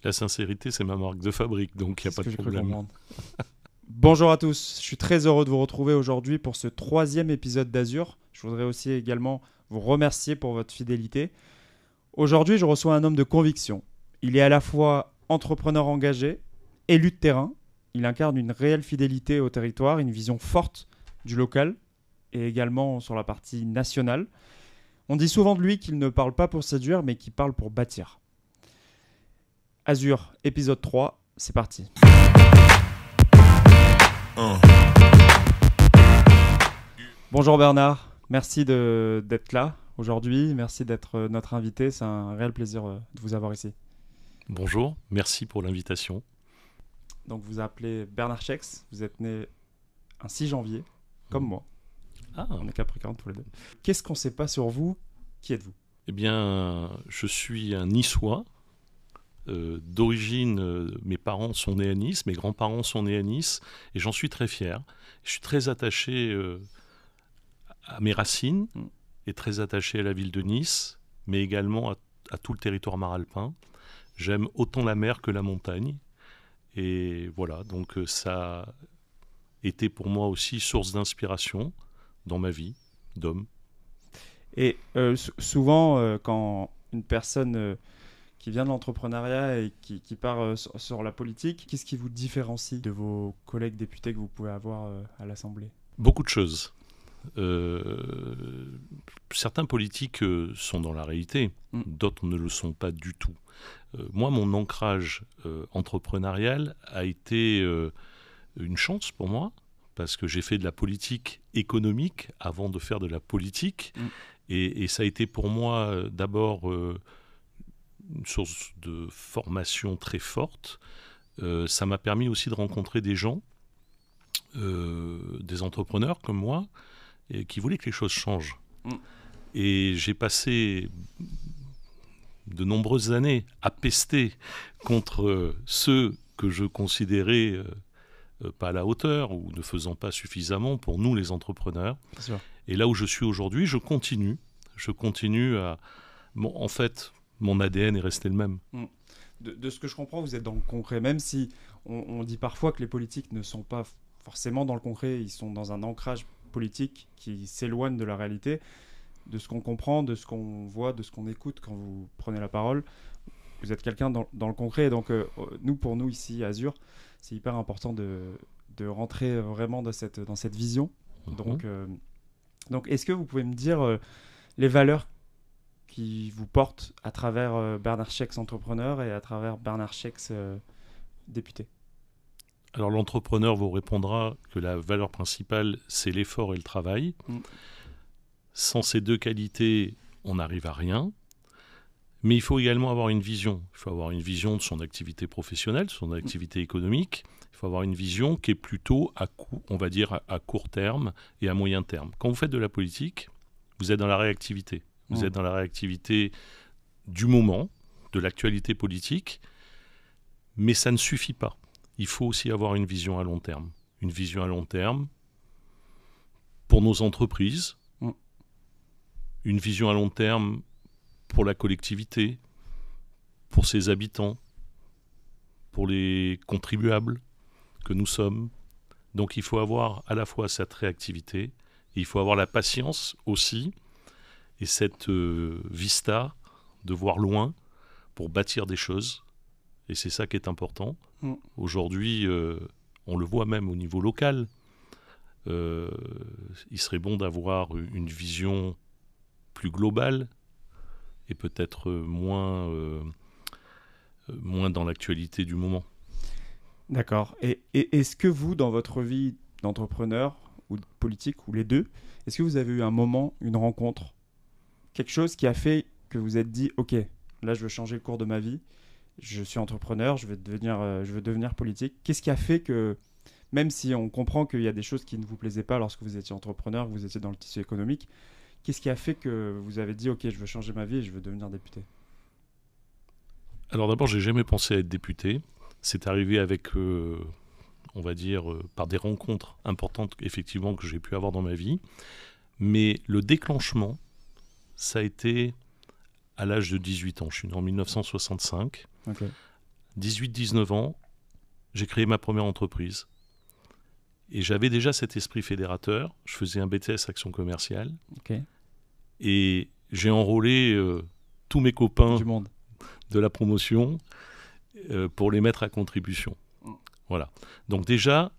La sincérité, c'est ma marque de fabrique, donc il n'y a C'est ce pas que de j'ai cru problème. comprendre. Bonjour à tous, je suis très heureux de vous retrouver aujourd'hui pour ce 3e épisode d'Azur. Je voudrais aussi également vous remercier pour votre fidélité. Aujourd'hui, je reçois un homme de conviction. Il est à la fois entrepreneur engagé, élu de terrain. Il incarne une réelle fidélité au territoire, une vision forte du local et également sur la partie nationale. On dit souvent de lui qu'il ne parle pas pour séduire, mais qu'il parle pour bâtir. Azur, épisode 3, c'est parti. Bonjour Bernard, merci d'être là aujourd'hui, merci d'être notre invité, c'est un réel plaisir de vous avoir ici. Bonjour, merci pour l'invitation. Donc vous appelez Bernard Chex, vous êtes né un 6 janvier, comme moi, Ah, on est Capricorne tous les deux. Qu'est-ce qu'on ne sait pas sur vous? Qui êtes-vous? eh bien, je suis un Niçois. D'origine, mes parents sont nés à Nice, mes grands-parents sont nés à Nice, et j'en suis très fier. Je suis très attaché à mes racines, et très attaché à la ville de Nice, mais également à tout le territoire maralpin. J'aime autant la mer que la montagne, et voilà, donc ça a été pour moi aussi source d'inspiration dans ma vie d'homme. Et souvent, quand une personne qui vient de l'entrepreneuriat et qui part sur la politique, qu'est-ce qui vous différencie de vos collègues députés que vous pouvez avoir à l'Assemblée? Beaucoup de choses. Certains politiques sont dans la réalité, d'autres ne le sont pas du tout. Moi, mon ancrage entrepreneurial a été une chance pour moi, parce que j'ai fait de la politique économique avant de faire de la politique, et ça a été pour moi d'abord une source de formation très forte. Ça m'a permis aussi de rencontrer des gens, des entrepreneurs comme moi, et qui voulaient que les choses changent. Et j'ai passé de nombreuses années à pester contre ceux que je considérais pas à la hauteur ou ne faisant pas suffisamment pour nous les entrepreneurs. Et là où je suis aujourd'hui, je continue à... Bon, en fait, mon ADN est resté le même. De ce que je comprends, vous êtes dans le concret, même si on dit parfois que les politiques ne sont pas forcément dans le concret, ils sont dans un ancrage politique qui s'éloigne de la réalité. De ce qu'on comprend, de ce qu'on voit, de ce qu'on écoute quand vous prenez la parole, vous êtes quelqu'un dans le concret. Et donc, pour nous ici à Azur, c'est hyper important de rentrer vraiment dans cette vision. Donc, est-ce que vous pouvez me dire les valeurs qui vous portent à travers Bernard Chex entrepreneur et à travers Bernard Chex député? Alors l'entrepreneur vous répondra que la valeur principale, c'est l'effort et le travail. Sans ces deux qualités, on n'arrive à rien. Mais il faut également avoir une vision. Il faut avoir une vision de son activité professionnelle, de son activité économique. Il faut avoir une vision qui est plutôt on va dire à court terme et à moyen terme. Quand vous faites de la politique, vous êtes dans la réactivité. Vous êtes dans la réactivité du moment, de l'actualité politique, mais ça ne suffit pas. Il faut aussi avoir une vision à long terme. Une vision à long terme pour nos entreprises, une vision à long terme pour la collectivité, pour ses habitants, pour les contribuables que nous sommes. Donc il faut avoir à la fois cette réactivité, et il faut avoir la patience aussi, et cette vista de voir loin pour bâtir des choses. Et c'est ça qui est important. Aujourd'hui, on le voit même au niveau local. Il serait bon d'avoir une vision plus globale et peut-être moins dans l'actualité du moment. D'accord. Et est-ce que vous, dans votre vie d'entrepreneur ou de politique, ou les deux, est-ce que vous avez eu un moment, une rencontre, quelque chose qui a fait que vous êtes dit « Ok, là je veux changer le cours de ma vie, je suis entrepreneur, je veux devenir politique ». Qu'est-ce qui a fait que, même si on comprend qu'il y a des choses qui ne vous plaisaient pas lorsque vous étiez entrepreneur, que vous étiez dans le tissu économique, qu'est-ce qui a fait que vous avez dit « Ok, je veux changer ma vie et je veux devenir député ». Alors d'abord, j'ai jamais pensé à être député. C'est arrivé avec, on va dire, par des rencontres importantes effectivement que j'ai pu avoir dans ma vie. Mais le déclenchement, ça a été à l'âge de 18 ans. Je suis né en 1965. Okay. 18-19 ans, j'ai créé ma première entreprise. Et j'avais déjà cet esprit fédérateur. Je faisais un BTS Action Commerciale. Ok. Et j'ai enrôlé tous mes copains Du monde. de la promotion pour les mettre à contribution. Voilà. Donc déjà,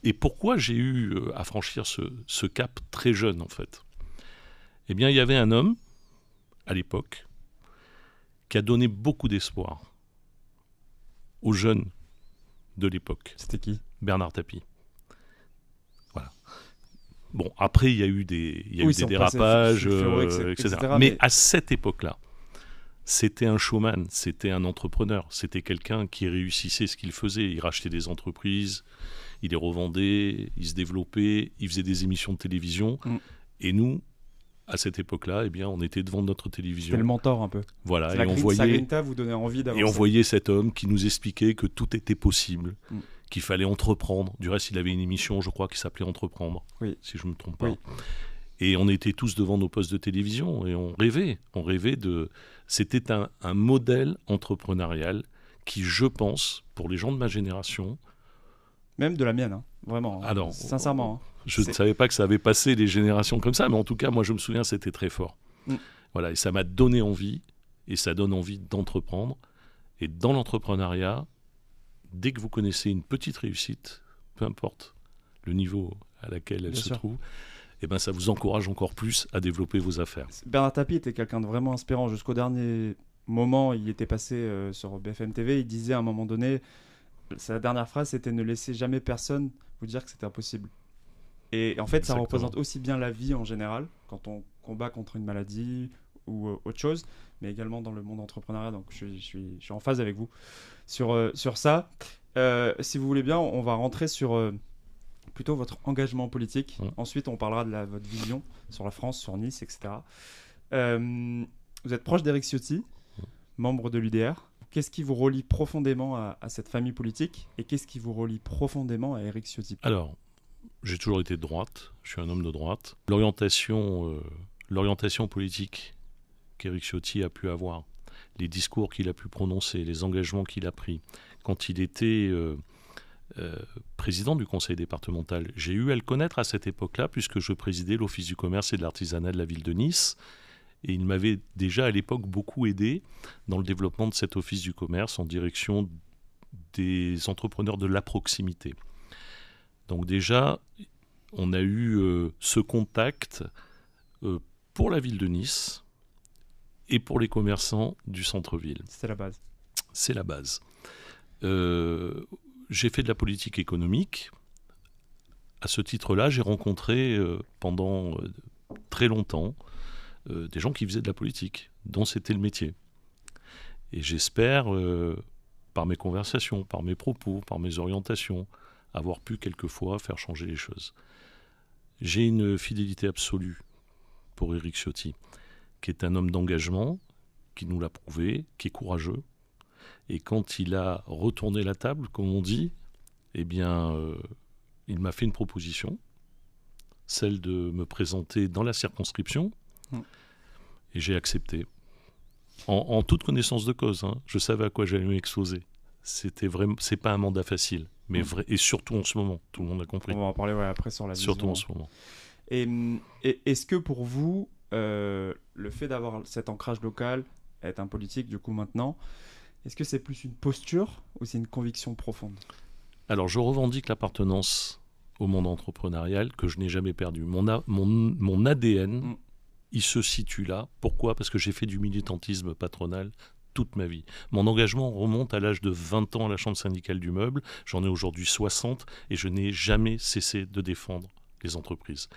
et pourquoi j'ai eu à franchir ce cap très jeune, en fait? Eh bien, il y avait un homme, à l'époque, qui a donné beaucoup d'espoir aux jeunes de l'époque. C'était qui? Bernard Tapie. Voilà. Bon, après, il y a eu des dérapages, etc. Mais à cette époque-là, c'était un showman, c'était un entrepreneur, c'était quelqu'un qui réussissait ce qu'il faisait. Il rachetait des entreprises, il les revendait, il se développait, il faisait des émissions de télévision. Et nous, à cette époque-là, eh bien, on était devant notre télévision. C'était le mentor un peu. Voilà, et on voyait. Sa vous donnait envie d'avancer. Et on voyait cet homme qui nous expliquait que tout était possible, qu'il fallait entreprendre. Du reste, il avait une émission, je crois, qui s'appelait Entreprendre, si je ne me trompe pas. Oui. Et on était tous devant nos postes de télévision et on rêvait de... C'était un modèle entrepreneurial qui, je pense, pour les gens de ma génération... Même de la mienne, hein, vraiment. Alors, sincèrement. Je ne savais pas que ça avait passé les générations comme ça, mais en tout cas, moi, je me souviens, c'était très fort. Voilà, et ça m'a donné envie, et ça donne envie d'entreprendre. Et dans l'entrepreneuriat, dès que vous connaissez une petite réussite, peu importe le niveau à laquelle elle se trouve, eh ben, ça vous encourage encore plus à développer vos affaires. Bernard Tapie était quelqu'un de vraiment inspirant. Jusqu'au dernier moment, il était passé sur BFM TV. Il disait à un moment donné, sa dernière phrase, c'était « Ne laissez jamais personne vous dire que c'était impossible ». Et en fait, Exactement. Ça représente aussi bien la vie en général, quand on combat contre une maladie ou autre chose, mais également dans le monde entrepreneurial. Donc, je suis en phase avec vous sur ça. Si vous voulez bien, on va rentrer sur... plutôt votre engagement politique. Ensuite, on parlera de votre vision sur la France, sur Nice, etc. Vous êtes proche d'Éric Ciotti, membre de l'UDR. Qu'est-ce qui vous relie profondément à cette famille politique et qu'est-ce qui vous relie profondément à Éric Ciotti? Alors, j'ai toujours été de droite, je suis un homme de droite. L'orientation politique qu'Éric Ciotti a pu avoir, les discours qu'il a pu prononcer, les engagements qu'il a pris, quand il était... président du conseil départemental. J'ai eu à le connaître à cette époque-là puisque je présidais l'office du commerce et de l'artisanat de la ville de Nice et il m'avait déjà à l'époque beaucoup aidé dans le développement de cet office du commerce en direction des entrepreneurs de la proximité. Donc déjà, on a eu ce contact pour la ville de Nice et pour les commerçants du centre-ville. C'est la base. C'est la base. J'ai fait de la politique économique. À ce titre-là, j'ai rencontré pendant très longtemps des gens qui faisaient de la politique, dont c'était le métier. Et j'espère, par mes conversations, par mes propos, par mes orientations, avoir pu quelquefois faire changer les choses. J'ai une fidélité absolue pour Éric Ciotti, qui est un homme d'engagement, qui nous l'a prouvé, qui est courageux. Et quand il a retourné la table, comme on dit, eh bien, il m'a fait une proposition, celle de me présenter dans la circonscription, et j'ai accepté. En toute connaissance de cause, hein. Je savais à quoi j'allais m'exposer. C'est pas un mandat facile, mais vrai, et surtout en ce moment, tout le monde a compris. On va en parler après sur la vision. Surtout en ce moment. Et est-ce que pour vous, le fait d'avoir cet ancrage local, être un politique du coup maintenant, est-ce que c'est plus une posture ou c'est une conviction profonde? Alors, je revendique l'appartenance au monde entrepreneurial que je n'ai jamais perdu. Mon ADN, il se situe là. Pourquoi? Parce que j'ai fait du militantisme patronal toute ma vie. Mon engagement remonte à l'âge de 20 ans à la Chambre syndicale du meuble. J'en ai aujourd'hui 60 et je n'ai jamais cessé de défendre les entreprises.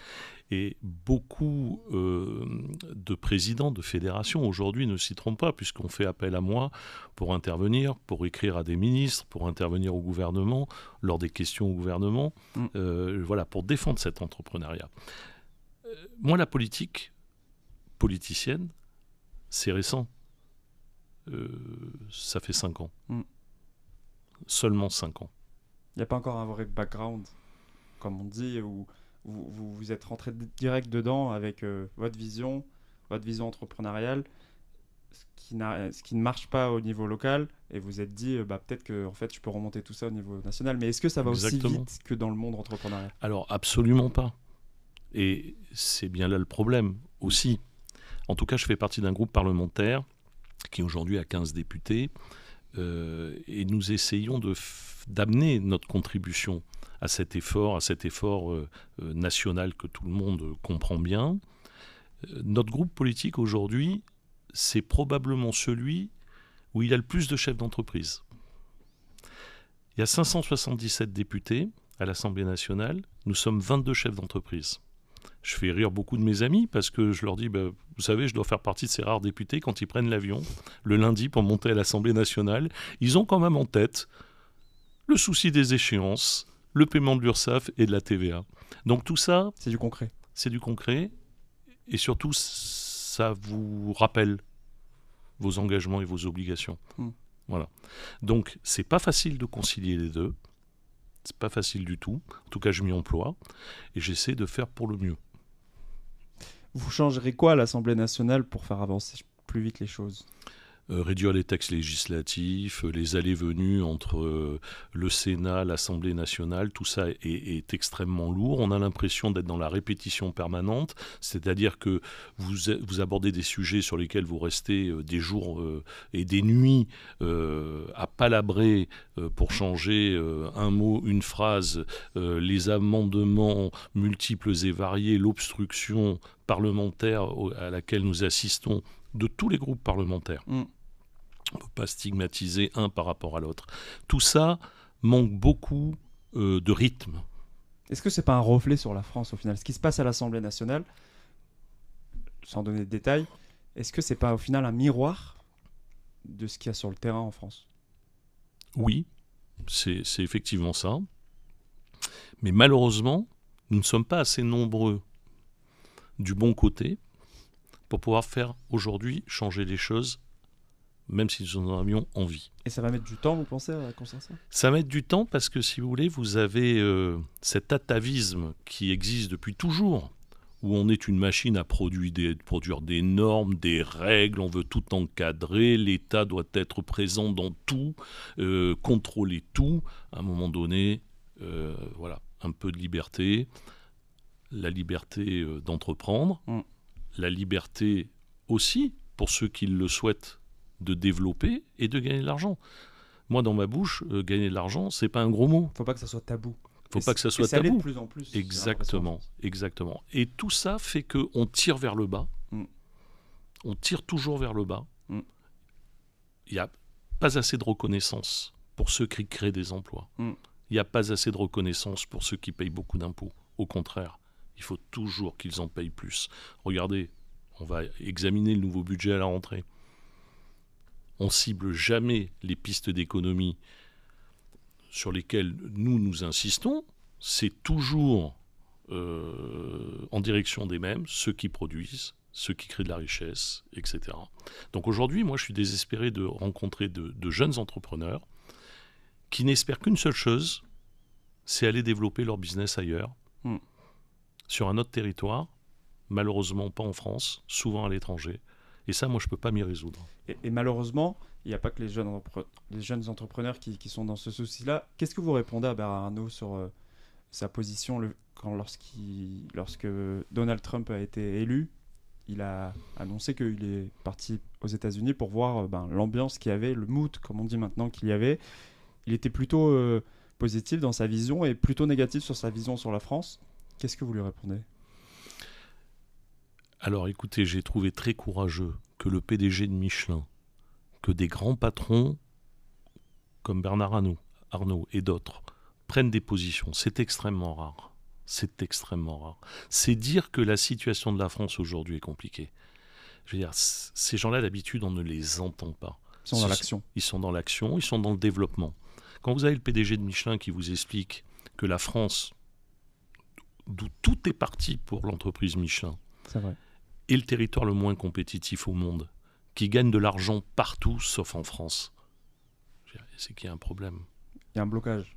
Et beaucoup de présidents de fédérations aujourd'hui ne s'y trompent pas puisqu'on fait appel à moi pour intervenir, pour écrire à des ministres, pour intervenir au gouvernement, lors des questions au gouvernement, voilà, pour défendre cet entrepreneuriat. Moi, la politicienne, c'est récent. Ça fait 5 ans. Seulement 5 ans. Il n'y a pas encore un vrai background, comme on dit, où vous êtes rentré direct dedans avec votre vision entrepreneuriale, ce qui ne marche pas au niveau local, et vous êtes dit peut-être que en fait je peux remonter tout ça au niveau national. Mais est-ce que ça va Exactement. aussi vite que dans le monde entrepreneurial? Alors absolument pas. Et c'est bien là le problème aussi. En tout cas, je fais partie d'un groupe parlementaire qui aujourd'hui a 15 députés, et nous essayons d'amener notre contribution à cet effort national que tout le monde comprend bien. Notre groupe politique aujourd'hui, c'est probablement celui où il y a le plus de chefs d'entreprise. Il y a 577 députés à l'Assemblée nationale, nous sommes 22 chefs d'entreprise. Je fais rire beaucoup de mes amis parce que je leur dis, vous savez, je dois faire partie de ces rares députés quand ils prennent l'avion le lundi pour monter à l'Assemblée nationale. Ils ont quand même en tête le souci des échéances, le paiement de l'URSSAF et de la TVA. Donc tout ça, c'est du concret. C'est du concret et surtout, ça vous rappelle vos engagements et vos obligations. Voilà. Donc, c'est pas facile de concilier les deux. C'est pas facile du tout. En tout cas, je m'y emploie et j'essaie de faire pour le mieux. Vous changerez quoi à l'Assemblée nationale pour faire avancer plus vite les choses ? Réduire les textes législatifs, les allées-venues entre le Sénat, l'Assemblée nationale, tout ça est extrêmement lourd. On a l'impression d'être dans la répétition permanente, c'est-à-dire que vous abordez des sujets sur lesquels vous restez des jours et des nuits à palabrer pour changer un mot, une phrase, les amendements multiples et variés, l'obstruction parlementaire à laquelle nous assistons de tous les groupes parlementaires. On ne peut pas stigmatiser un par rapport à l'autre. Tout ça manque beaucoup de rythme. Est-ce que ce n'est pas un reflet sur la France au final ? Ce qui se passe à l'Assemblée nationale, sans donner de détails, est-ce que ce n'est pas au final un miroir de ce qu'il y a sur le terrain en France ? Oui, c'est effectivement ça. Mais malheureusement, nous ne sommes pas assez nombreux du bon côté pour pouvoir faire aujourd'hui changer les choses, même si nous en avions envie. Et ça va mettre du temps, vous pensez, à construire ça ? Ça va mettre du temps parce que, si vous voulez, vous avez cet atavisme qui existe depuis toujours, où on est une machine à produire des normes, des règles, on veut tout encadrer, l'État doit être présent dans tout, contrôler tout. À un moment donné, voilà, un peu de liberté, la liberté d'entreprendre, la liberté aussi, pour ceux qui le souhaitent, de développer et de gagner de l'argent. Moi, dans ma bouche, gagner de l'argent, c'est pas un gros mot. Faut pas que ça soit tabou. Faut pas que ça soit tabou. De plus en plus. Exactement, exactement. Et tout ça fait qu'on tire vers le bas. On tire toujours vers le bas. Il n'y a pas assez de reconnaissance pour ceux qui créent des emplois. Il n'y a pas assez de reconnaissance pour ceux qui payent beaucoup d'impôts. Au contraire, il faut toujours qu'ils en payent plus. Regardez, on va examiner le nouveau budget à la rentrée. On cible jamais les pistes d'économie sur lesquelles nous insistons. C'est toujours en direction des mêmes, ceux qui produisent, ceux qui créent de la richesse, etc. Donc aujourd'hui, moi, je suis désespéré de rencontrer de jeunes entrepreneurs qui n'espèrent qu'une seule chose, c'est aller développer leur business ailleurs, sur un autre territoire, malheureusement pas en France, souvent à l'étranger. Et ça, moi, je ne peux pas m'y résoudre. Et malheureusement, il n'y a pas que les jeunes entrepreneurs qui sont dans ce souci-là. Qu'est-ce que vous répondez à Bernard Arnault sur sa position lorsque Donald Trump a été élu? Il a annoncé qu'il est parti aux États-Unis pour voir l'ambiance qu'il y avait, le mood, comme on dit maintenant, qu'il y avait. Il était plutôt positif dans sa vision et plutôt négatif sur sa vision sur la France. Qu'est-ce que vous lui répondez ? Alors écoutez, j'ai trouvé très courageux que le PDG de Michelin, que des grands patrons comme Bernard Arnault et d'autres prennent des positions. C'est extrêmement rare. C'est extrêmement rare. C'est dire que la situation de la France aujourd'hui est compliquée. Je veux dire, ces gens-là, d'habitude, on ne les entend pas. Ils sont dans l'action. Ils sont dans l'action, ils sont dans le développement. Quand vous avez le PDG de Michelin qui vous explique que la France, d'où tout est parti pour l'entreprise Michelin, c'est vrai, est le territoire le moins compétitif au monde, qui gagne de l'argent partout sauf en France, c'est qu'il y a un problème. Il y a un blocage.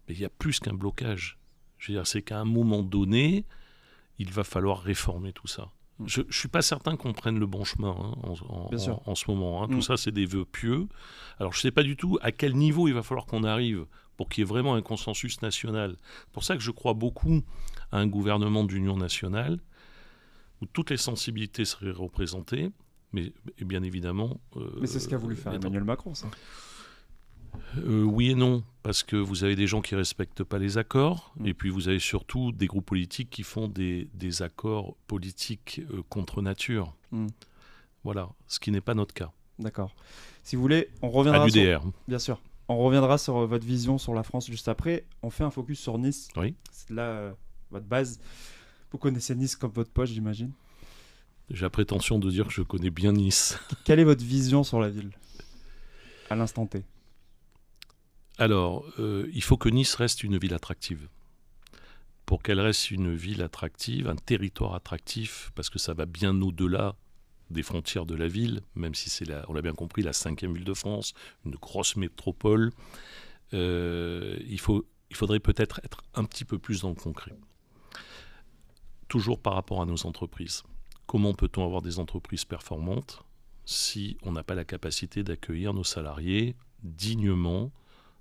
Mais il y a plus qu'un blocage. Je veux dire, c'est qu'à un moment donné, il va falloir réformer tout ça. Je ne suis pas certain qu'on prenne le bon chemin en ce moment. Tout ça, c'est des vœux pieux. Alors, je ne sais pas du tout à quel niveau il va falloir qu'on arrive pour qu'il y ait vraiment un consensus national. C'est pour ça que je crois beaucoup à un gouvernement d'union nationale où toutes les sensibilités seraient représentées, mais bien évidemment... mais c'est ce qu'a voulu faire Emmanuel Macron, ça. Oui et non, parce que vous avez des gens qui ne respectent pas les accords, et puis vous avez surtout des groupes politiques qui font des accords politiques contre nature. Voilà, ce qui n'est pas notre cas. D'accord. Si vous voulez, on reviendra à l'UDR. Bien sûr. On reviendra sur votre vision sur la France juste après. On fait un focus sur Nice. Oui. C'est là votre base. Vous connaissez Nice comme votre poche, j'imagine. J'ai la prétention de dire que je connais bien Nice. Quelle est votre vision sur la ville à l'instant T? Alors, il faut que Nice reste une ville attractive. Pour qu'elle reste une ville attractive, un territoire attractif, parce que ça va bien au-delà des frontières de la ville, même si c'est, on l'a bien compris, la 5e ville de France, une grosse métropole, il faudrait peut-être être un petit peu plus dans le concret. Toujours par rapport à nos entreprises. Comment peut-on avoir des entreprises performantes si on n'a pas la capacité d'accueillir nos salariés dignement,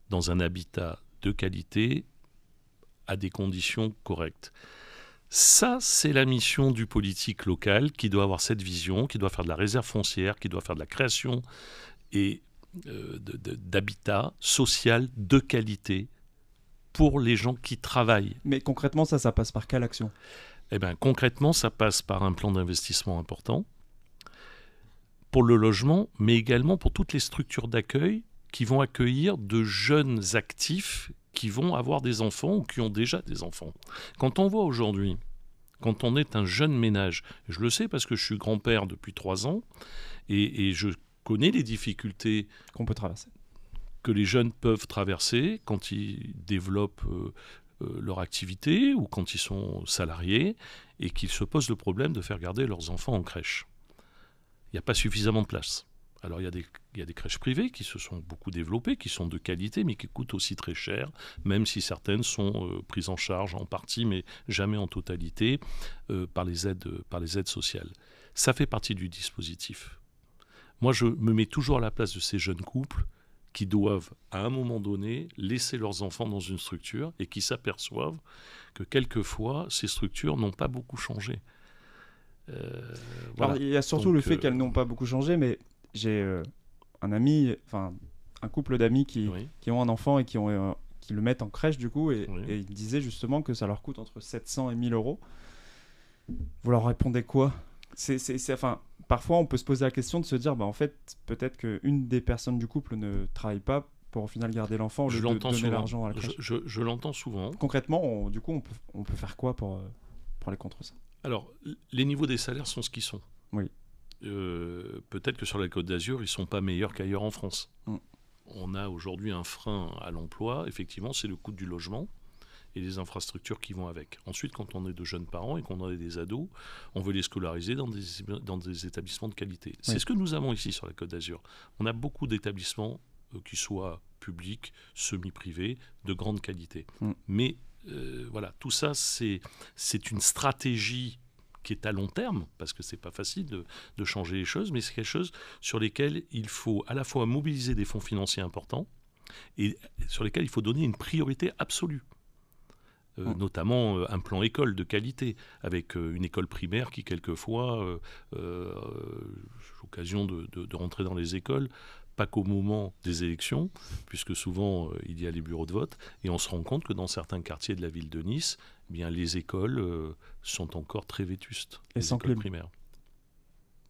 dans un habitat de qualité, à des conditions correctes? Ça, c'est la mission du politique local qui doit avoir cette vision, qui doit faire de la réserve foncière, qui doit faire de la création et d'habitat social de qualité pour les gens qui travaillent. Mais concrètement, ça passe par quelle action? Eh bien, concrètement, ça passe par un plan d'investissement important pour le logement, mais également pour toutes les structures d'accueil qui vont accueillir de jeunes actifs qui vont avoir des enfants ou qui ont déjà des enfants. Quand on voit aujourd'hui, quand on est un jeune ménage, je le sais parce que je suis grand-père depuis 3 ans, et je connais les difficultés qu'on peut traverser, que les jeunes peuvent traverser quand ils développent leur activité ou quand ils sont salariés et qu'ils se posent le problème de faire garder leurs enfants en crèche. Il n'y a pas suffisamment de place. Alors il y a des crèches privées qui se sont beaucoup développées, qui sont de qualité, mais qui coûtent aussi très cher, même si certaines sont prises en charge en partie, mais jamais en totalité, par les aides sociales. Ça fait partie du dispositif. Moi, je me mets toujours à la place de ces jeunes couples qui doivent, à un moment donné, laisser leurs enfants dans une structure et qui s'aperçoivent que quelquefois, ces structures n'ont pas beaucoup changé. Voilà. Alors, il y a surtout le fait qu'elles n'ont pas beaucoup changé, mais j'ai un couple d'amis qui ont un enfant et qui le mettent en crèche du coup, et ils disaient justement que ça leur coûte entre 700 et 1000 euros. Vous leur répondez quoi? Parfois on peut se poser la question de se dire, en fait, peut-être qu'une des personnes du couple ne travaille pas pour au final garder l'enfant au lieu de donner l'argent à la crèche. Je l'entends souvent. Concrètement, on peut faire quoi pour aller contre ça? Alors, les niveaux des salaires sont ce qu'ils sont. Oui. Peut-être que sur la Côte d'Azur, ils ne sont pas meilleurs qu'ailleurs en France. On a aujourd'hui un frein à l'emploi, effectivement, c'est le coût du logement et les infrastructures qui vont avec. Ensuite, quand on est de jeunes parents et qu'on a des ados, on veut les scolariser dans des établissements de qualité. C'est ce que nous avons ici sur la Côte d'Azur. On a beaucoup d'établissements qui soient publics, semi-privés, de grande qualité. Mais voilà, tout ça, c'est une stratégie qui est à long terme, parce que c'est pas facile de changer les choses, mais c'est quelque chose sur lesquels il faut à la fois mobiliser des fonds financiers importants et sur lesquels il faut donner une priorité absolue. Notamment un plan école de qualité, avec une école primaire qui quelquefois, j'ai l'occasion de rentrer dans les écoles, pas qu'au moment des élections, puisque souvent il y a les bureaux de vote, et on se rend compte que dans certains quartiers de la ville de Nice, eh bien, les écoles sont encore très vétustes. Et sans écoles primaires.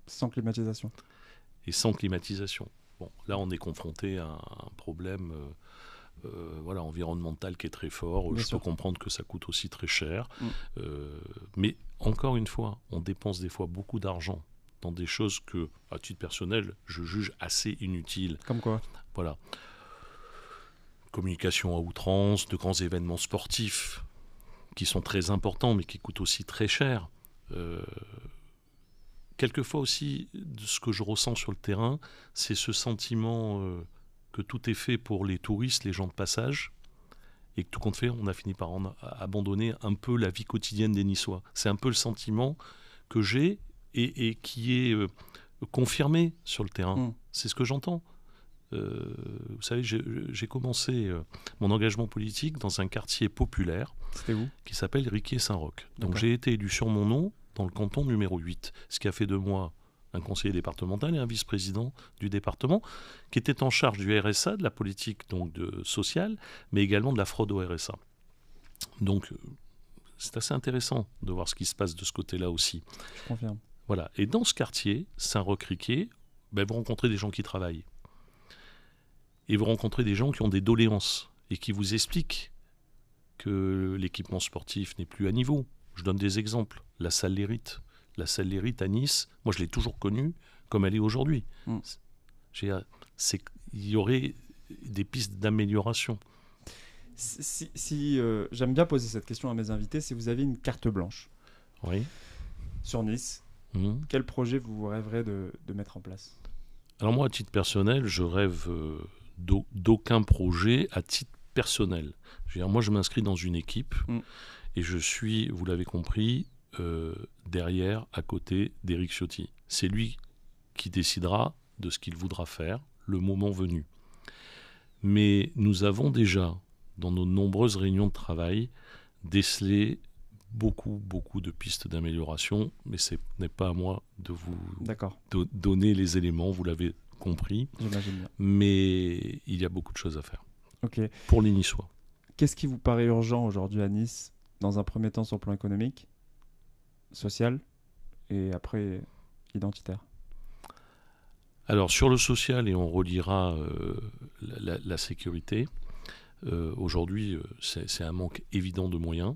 Sans climatisation. Et sans climatisation. Bon, là on est confronté à un problème environnemental qui est très fort. Je peux comprendre que ça coûte aussi très cher. Mais encore une fois, on dépense des fois beaucoup d'argent dans des choses que, à titre personnel, je juge assez inutiles. Comme quoi? Voilà. Communication à outrance, de grands événements sportifs qui sont très importants mais qui coûtent aussi très cher. Quelquefois aussi, ce que je ressens sur le terrain, c'est ce sentiment que tout est fait pour les touristes, les gens de passage, et que tout compte fait, on a fini par abandonner un peu la vie quotidienne des Niçois. C'est un peu le sentiment que j'ai et qui est confirmé sur le terrain. Mm. C'est ce que j'entends. Vous savez, j'ai commencé mon engagement politique dans un quartier populaire C'était où? qui s'appelle Riquier-Saint-Roch. Donc D'accord. j'ai été élu sur mon nom dans le canton numéro 8, ce qui a fait de moi un conseiller départemental et un vice-président du département, qui était en charge du RSA, de la politique donc sociale, mais également de la fraude au RSA. Donc c'est assez intéressant de voir ce qui se passe de ce côté-là aussi. Je confirme. Voilà. Et dans ce quartier, Saint-Roch-Riquier, vous rencontrez des gens qui travaillent. Et vous rencontrez des gens qui ont des doléances et qui vous expliquent que l'équipement sportif n'est plus à niveau. Je donne des exemples. La salle Lérite. La salle Lérite à Nice, moi je l'ai toujours connue comme elle est aujourd'hui. Mm. Il y aurait des pistes d'amélioration. J'aime bien poser cette question à mes invités. Si vous aviez une carte blanche Oui. sur Nice, quel projet vous rêverez de mettre en place? Alors moi, à titre personnel, je rêve d'aucun projet à titre personnel. Je veux dire, moi, je m'inscris dans une équipe et je suis, vous l'avez compris, derrière, à côté d'Éric Ciotti. C'est lui qui décidera de ce qu'il voudra faire le moment venu. Mais nous avons déjà, dans nos nombreuses réunions de travail, décelé beaucoup de pistes d'amélioration, mais ce n'est pas à moi de vous donner les éléments, vous l'avez compris. J'imagine bien. Mais il y a beaucoup de choses à faire. Ok. Pour les Niçois. Qu'est-ce qui vous paraît urgent aujourd'hui à Nice, dans un premier temps sur le plan économique, social et après identitaire? Alors sur le social, et on reliera la sécurité, aujourd'hui c'est un manque évident de moyens.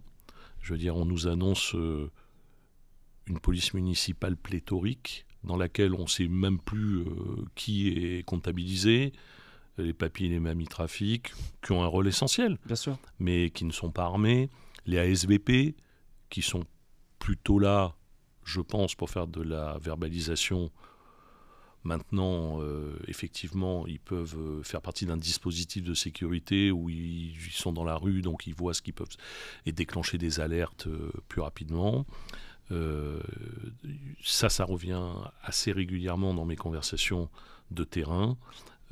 Je veux dire, on nous annonce une police municipale pléthorique dans laquelle on ne sait même plus qui est comptabilisé, les papiers et les mamies trafic, qui ont un rôle essentiel, bien sûr, mais qui ne sont pas armés, les ASVP, qui sont plutôt là, je pense, pour faire de la verbalisation. Maintenant, effectivement, ils peuvent faire partie d'un dispositif de sécurité où ils sont dans la rue, donc ils voient ce qu'ils peuvent et déclencher des alertes plus rapidement. Ça revient assez régulièrement dans mes conversations de terrain.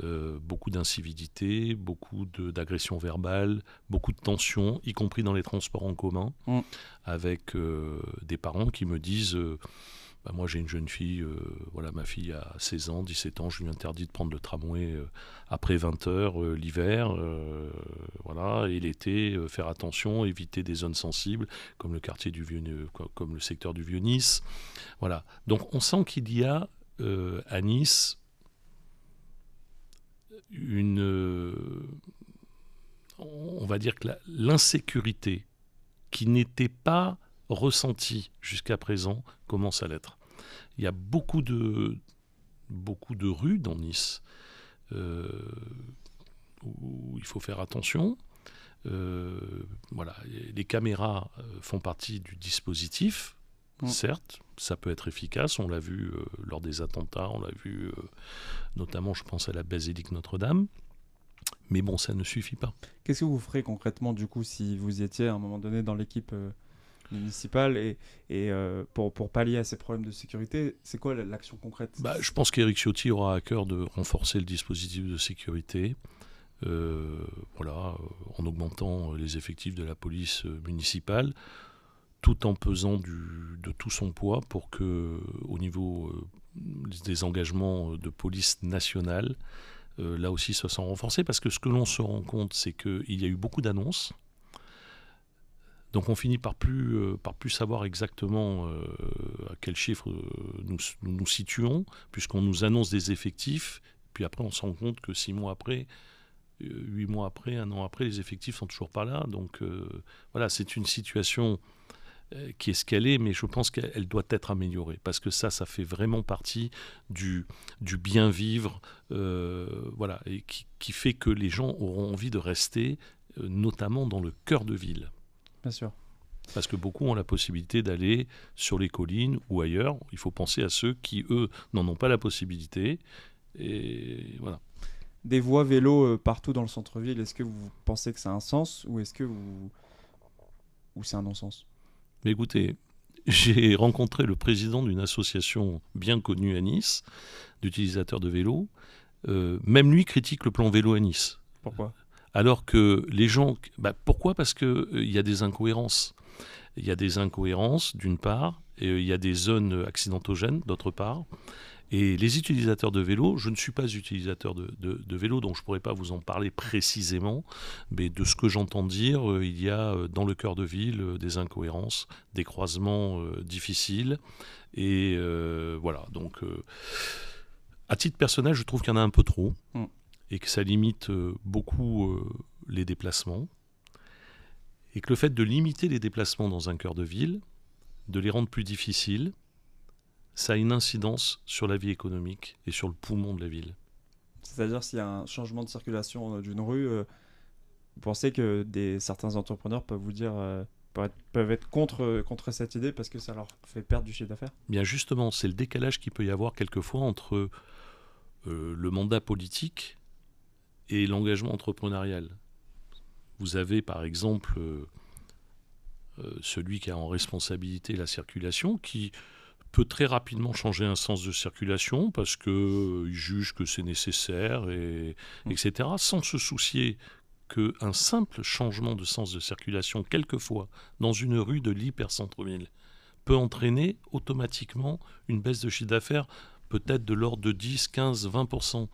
Beaucoup d'incivilité, beaucoup d'agressions verbales, beaucoup de tensions, y compris dans les transports en commun, avec des parents qui me disent... moi j'ai une jeune fille, ma fille a 16 ans, 17 ans, je lui interdis de prendre le tramway après 20h l'hiver, et l'été, faire attention, éviter des zones sensibles comme le quartier du comme le secteur du Vieux-Nice. Voilà. Donc on sent qu'il y a à Nice on va dire que l'insécurité qui n'était pas ressenti jusqu'à présent commence à l'être. Il y a beaucoup de rues dans Nice où il faut faire attention. Les caméras font partie du dispositif. Certes, ça peut être efficace. On l'a vu lors des attentats, on l'a vu notamment, je pense à la basilique Notre-Dame. Mais bon, ça ne suffit pas. Qu'est-ce que vous ferez concrètement, du coup, si vous étiez à un moment donné dans l'équipe municipale et pour pallier à ces problèmes de sécurité, c'est quoi l'action concrète? Je pense qu'Éric Ciotti aura à cœur de renforcer le dispositif de sécurité, en augmentant les effectifs de la police municipale, tout en pesant de tout son poids pour que, au niveau des engagements de police nationale, là aussi se sont renforcés, parce que ce que l'on se rend compte, c'est qu'il y a eu beaucoup d'annonces. Donc on finit par plus savoir exactement à quel chiffre nous situons, puisqu'on nous annonce des effectifs, puis après on se rend compte que 6 mois après, 8 mois après, 1 an après, les effectifs sont toujours pas là. Donc c'est une situation qui est escalée, mais je pense qu'elle doit être améliorée, parce que ça fait vraiment partie du bien vivre, et qui fait que les gens auront envie de rester, notamment dans le cœur de ville. Bien sûr. Parce que beaucoup ont la possibilité d'aller sur les collines ou ailleurs. Il faut penser à ceux qui, eux, n'en ont pas la possibilité. Et voilà. Des voies vélo partout dans le centre-ville, est-ce que vous pensez que ça a un sens ou est-ce que ou c'est un non-sens? Mais écoutez, j'ai rencontré le président d'une association bien connue à Nice, d'utilisateurs de vélos. Même lui critique le plan vélo à Nice. Pourquoi ? Alors que les gens... pourquoi ? Parce qu'il y a des incohérences. Il y a des incohérences, d'une part, et il y a des zones accidentogènes, d'autre part. Et les utilisateurs de vélo, je ne suis pas utilisateur de vélo, donc je ne pourrais pas vous en parler précisément, mais de ce que j'entends dire, il y a dans le cœur de ville des incohérences, des croisements difficiles. Et voilà, donc à titre personnel, je trouve qu'il y en a un peu trop, et que ça limite beaucoup les déplacements. Et que le fait de limiter les déplacements dans un cœur de ville, de les rendre plus difficiles, ça a une incidence sur la vie économique et sur le poumon de la ville. C'est-à-dire s'il y a un changement de circulation d'une rue, vous pensez que certains entrepreneurs peuvent vous dire, peuvent être contre cette idée parce que ça leur fait perdre du chiffre d'affaires ? Bien justement, c'est le décalage qu'il peut y avoir quelquefois entre le mandat politique et l'engagement entrepreneurial. Vous avez par exemple celui qui a en responsabilité la circulation qui peut très rapidement changer un sens de circulation parce qu'il juge que c'est nécessaire, etc., sans se soucier qu'un simple changement de sens de circulation, quelquefois, dans une rue de l'hyper-centre-ville, peut entraîner automatiquement une baisse de chiffre d'affaires, peut-être de l'ordre de 10, 15, 20%.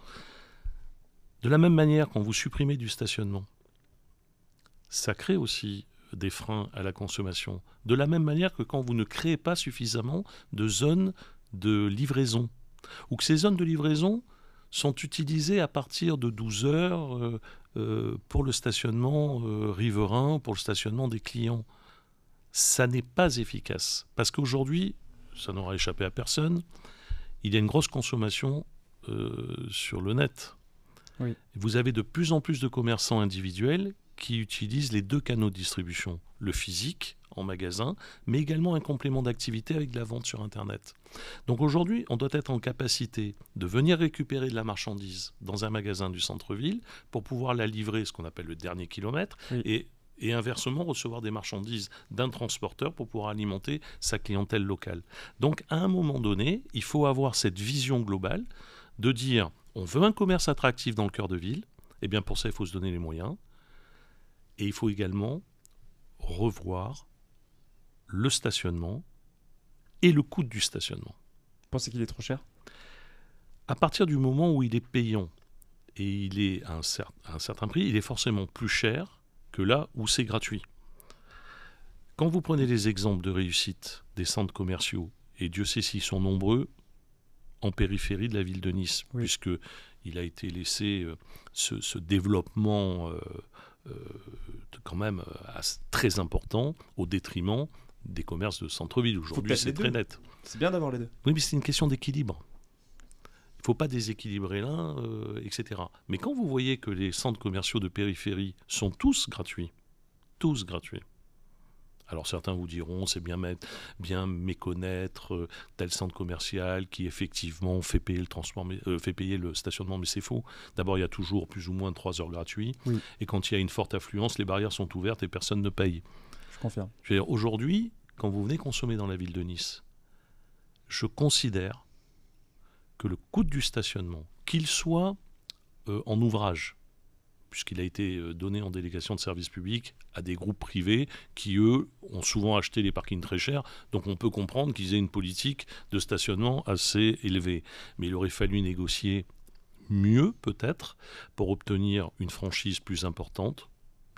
De la même manière, quand vous supprimez du stationnement, ça crée aussi des freins à la consommation. De la même manière que quand vous ne créez pas suffisamment de zones de livraison, ou que ces zones de livraison sont utilisées à partir de 12 heures pour le stationnement riverain, pour le stationnement des clients. Ça n'est pas efficace. Parce qu'aujourd'hui, ça n'aura échappé à personne, il y a une grosse consommation sur le net. Oui. Vous avez de plus en plus de commerçants individuels qui utilisent les deux canaux de distribution, le physique en magasin, mais également un complément d'activité avec de la vente sur Internet. Donc aujourd'hui, on doit être en capacité de venir récupérer de la marchandise dans un magasin du centre-ville pour pouvoir la livrer, ce qu'on appelle le dernier kilomètre, oui. et inversement recevoir des marchandises d'un transporteur pour pouvoir alimenter sa clientèle locale. Donc à un moment donné, il faut avoir cette vision globale de dire on veut un commerce attractif dans le cœur de ville, et bien pour ça il faut se donner les moyens. Et il faut également revoir le stationnement et le coût du stationnement. Vous pensez qu'il est trop cher ? À partir du moment où il est payant et il est à un certain prix, il est forcément plus cher que là où c'est gratuit. Quand vous prenez les exemples de réussite des centres commerciaux, et Dieu sait s'ils sont nombreux, en périphérie de la ville de Nice, oui. Puisqu'il a été laissé ce développement quand même très important au détriment des commerces de centre-ville. Aujourd'hui, c'est très net. C'est bien d'avoir les deux. Oui, mais c'est une question d'équilibre. Il ne faut pas déséquilibrer l'un, etc. Mais quand vous voyez que les centres commerciaux de périphérie sont tous gratuits, alors certains vous diront c'est bien méconnaître tel centre commercial qui effectivement fait payer le stationnement, mais c'est faux. D'abord, il y a toujours plus ou moins 3 heures gratuits. Oui. Et quand il y a une forte affluence, les barrières sont ouvertes et personne ne paye. Je confirme. Je veux dire, aujourd'hui, quand vous venez consommer dans la ville de Nice, je considère que le coût du stationnement, qu'il soit en ouvrage, puisqu'il a été donné en délégation de service public à des groupes privés qui, eux, ont souvent acheté les parkings très chers. Donc on peut comprendre qu'ils aient une politique de stationnement assez élevée. Mais il aurait fallu négocier mieux, peut-être, pour obtenir une franchise plus importante,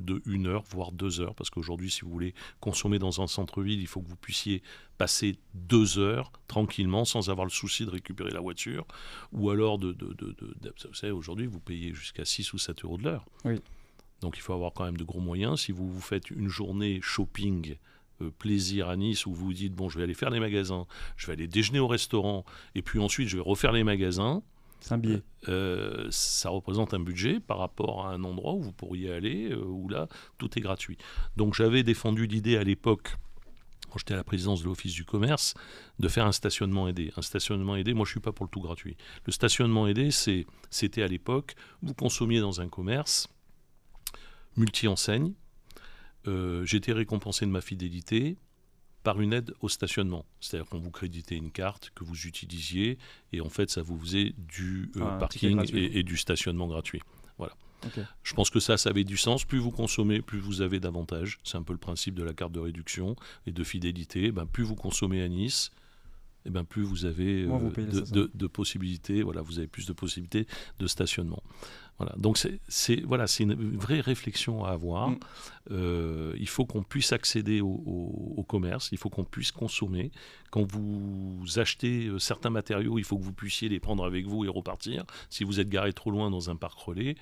de 1 heure, voire 2 heures. Parce qu'aujourd'hui, si vous voulez consommer dans un centre-ville, il faut que vous puissiez passer 2 heures tranquillement sans avoir le souci de récupérer la voiture. Ou alors, vous savez, aujourd'hui, vous payez jusqu'à 6 ou 7 euros de l'heure. Oui. Donc il faut avoir quand même de gros moyens. Si vous faites une journée shopping, plaisir à Nice, où vous vous dites, bon, je vais aller faire les magasins, je vais aller déjeuner au restaurant, et puis ensuite, je vais refaire les magasins. C'est un billet. Ça représente un budget par rapport à un endroit où vous pourriez aller, où là, tout est gratuit. Donc j'avais défendu l'idée à l'époque, quand j'étais à la présidence de l'Office du commerce, de faire un stationnement aidé. Un stationnement aidé, moi je ne suis pas pour le tout gratuit. Le stationnement aidé, c'était à l'époque, vous consommiez dans un commerce multi-enseigne, j'étais récompensé de ma fidélité par une aide au stationnement. C'est-à-dire qu'on vous créditait une carte que vous utilisiez et en fait ça vous faisait du parking et du stationnement gratuit. Voilà. Okay. Je pense que ça avait du sens. Plus vous consommez, plus vous avez d'avantages. C'est un peu le principe de la carte de réduction et de fidélité. Plus vous consommez à Nice, plus vous avez de possibilités. Voilà, vous avez plus de possibilités de stationnement. Voilà. Donc c'est une vraie réflexion à avoir. Il faut qu'on puisse accéder au commerce. Il faut qu'on puisse consommer. Quand vous achetez certains matériaux, il faut que vous puissiez les prendre avec vous et repartir. Si vous êtes garé trop loin dans un parc relais,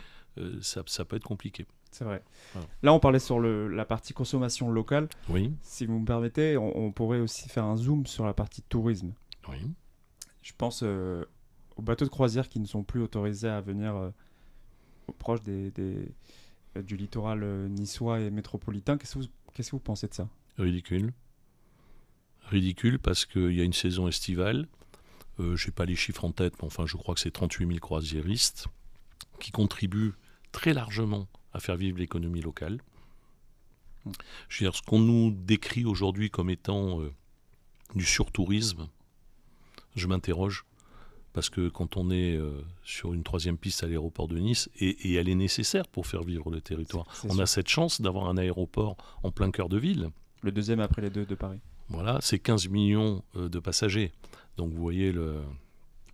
ça peut être compliqué. C'est vrai. Voilà. Là, on parlait sur la partie consommation locale. Oui. Si vous me permettez, on pourrait aussi faire un zoom sur la partie tourisme. Oui. Je pense aux bateaux de croisière qui ne sont plus autorisés à venir proche du littoral niçois et métropolitain. Qu'est-ce que vous pensez de ça ? Ridicule. Ridicule parce qu'il y a une saison estivale. Je n'ai pas les chiffres en tête, mais enfin, je crois que c'est 38 000 croisiéristes qui contribuent très largement à faire vivre l'économie locale. Je veux dire, ce qu'on nous décrit aujourd'hui comme étant du surtourisme, je m'interroge, parce que quand on est sur une 3e piste à l'aéroport de Nice, et elle est nécessaire pour faire vivre le territoire, on a cette chance d'avoir un aéroport en plein cœur de ville. Le 2e après les 2 de Paris. Voilà, c'est 15 millions de passagers. Donc vous voyez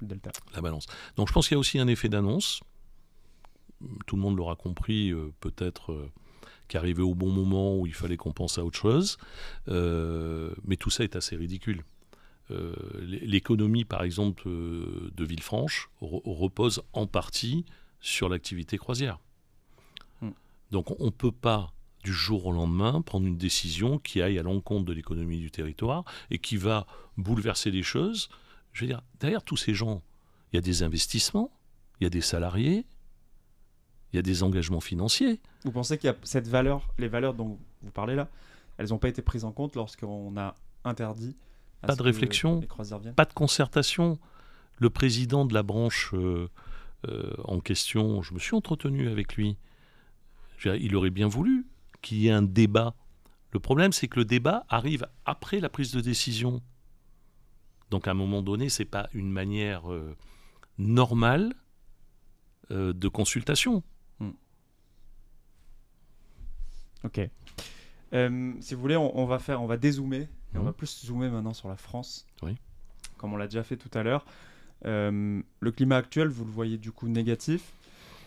Delta. La balance. Donc je pense qu'il y a aussi un effet d'annonce. Tout le monde l'aura compris, peut-être qu'arrivé au bon moment où il fallait qu'on pense à autre chose. Mais tout ça est assez ridicule. L'économie, par exemple, de Villefranche repose en partie sur l'activité croisière. Donc on ne peut pas, du jour au lendemain, prendre une décision qui aille à l'encontre de l'économie du territoire et qui va bouleverser les choses. Je veux dire, derrière tous ces gens, il y a des investissements, il y a des salariés, il y a des engagements financiers. Vous pensez qu'il y a cette valeur, les valeurs dont vous parlez là, elles n'ont pas été prises en compte lorsqu'on a interdit pas de réflexion, pas de concertation. Le président de la branche en question, je me suis entretenu avec lui. Il aurait bien voulu qu'il y ait un débat. Le problème, c'est que le débat arrive après la prise de décision. Donc à un moment donné, ce n'est pas une manière normale de consultation. Ok. Si vous voulez, on va dézoomer. Et on va plus zoomer maintenant sur la France, comme on l'a déjà fait tout à l'heure. Le climat actuel, vous le voyez du coup négatif.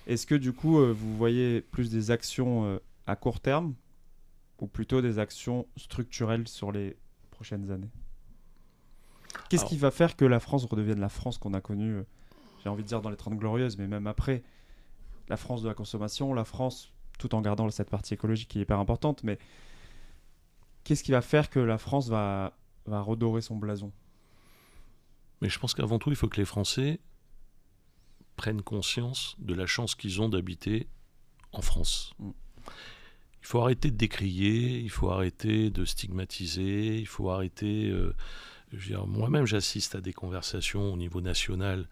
Est-ce que du coup, vous voyez plus des actions à court terme ou plutôt des actions structurelles sur les prochaines années ? Qu'est-ce qui va faire que la France redevienne la France qu'on a connue, j'ai envie de dire dans les 30 Glorieuses, mais même après, la France de la consommation, la France, tout en gardant cette partie écologique qui est hyper importante, mais qu'est-ce qui va faire que la France va redorer son blason ? Mais je pense qu'avant tout, il faut que les Français prennent conscience de la chance qu'ils ont d'habiter en France. Il faut arrêter de décrier, il faut arrêter de stigmatiser, il faut arrêter... je veux dire, moi-même, j'assiste à des conversations au niveau national